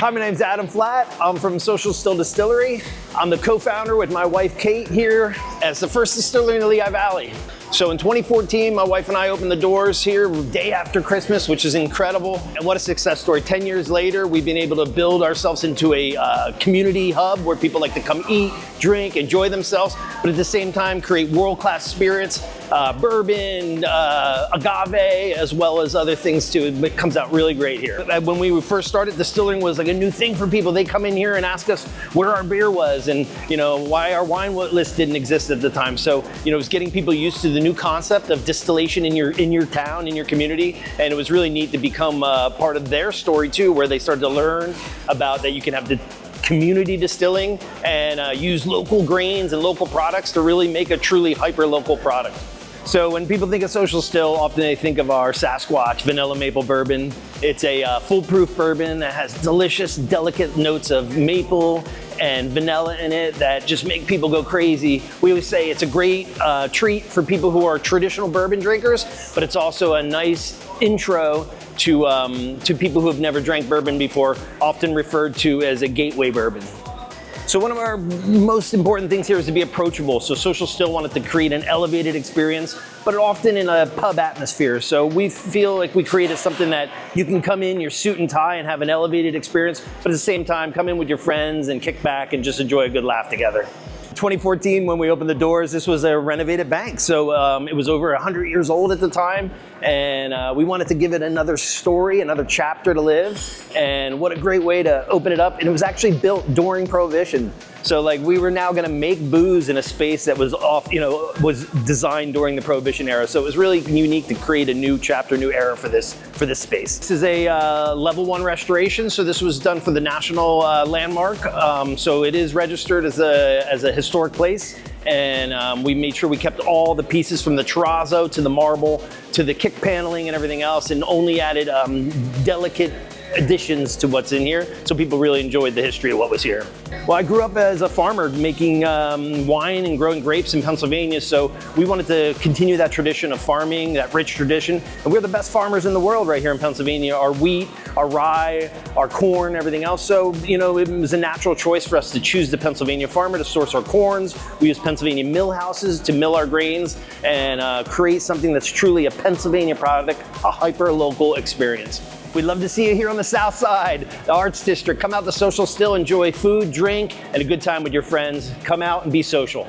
Hi, my name's Adam Flatt. I'm from Social Still Distillery. I'm the co-founder with my wife Kate here as the first distillery in the Lehigh Valley. So in 2014, my wife and I opened the doors here day after Christmas, which is incredible. And what a success story. 10 years later, we've been able to build ourselves into a community hub where people like to come eat, drink, enjoy themselves, but at the same time create world-class spirits, bourbon, agave, as well as other things too. It comes out really great here. When we first started, distilling was like a new thing for people. They come in here and ask us where our beer was and why our wine list didn't exist at the time. So it was getting people used to the new concept of distillation in your town, in your community, and it was really neat to become part of their story too, where they started to learn about that you can have the community distilling and use local grains and local products to really make a truly hyper-local product. So when people think of Social Still, often they think of our Sasquatch Vanilla Maple Bourbon. It's a foolproof bourbon that has delicious, delicate notes of maple and vanilla in it that just make people go crazy. We always say it's a great treat for people who are traditional bourbon drinkers, but it's also a nice intro to people who have never drank bourbon before, often referred to as a gateway bourbon. So one of our most important things here is to be approachable. So Social Still wanted to create an elevated experience, but often in a pub atmosphere. So we feel like we created something that you can come in your suit and tie and have an elevated experience, but at the same time, come in with your friends and kick back and just enjoy a good laugh together. 2014, when we opened the doors, this was a renovated bank. So it was over 100 years old at the time. And we wanted to give it another story, another chapter to live. And what a great way to open it up. And it was actually built during Prohibition. So like we were now gonna make booze in a space that was was designed during the Prohibition era. So it was really unique to create a new chapter, new era for this space. This is a level 1 restoration. So this was done for the national landmark. So it is registered as a historic place. And we made sure we kept all the pieces from the terrazzo to the marble to the kick paneling and everything else, and only added delicate additions to what's in here, so people really enjoyed the history of what was here. Well, I grew up as a farmer making wine and growing grapes in Pennsylvania, so we wanted to continue that tradition of farming, that rich tradition, and we're the best farmers in the world right here in Pennsylvania. Our wheat, our rye, our corn, everything else, so it was a natural choice for us to choose the Pennsylvania farmer to source our corns. We use Pennsylvania mill houses to mill our grains and create something that's truly a Pennsylvania product, a hyper-local experience. We'd love to see you here on the South Side, the Arts District. Come out to Social Still, enjoy food, drink, and a good time with your friends. Come out and be social.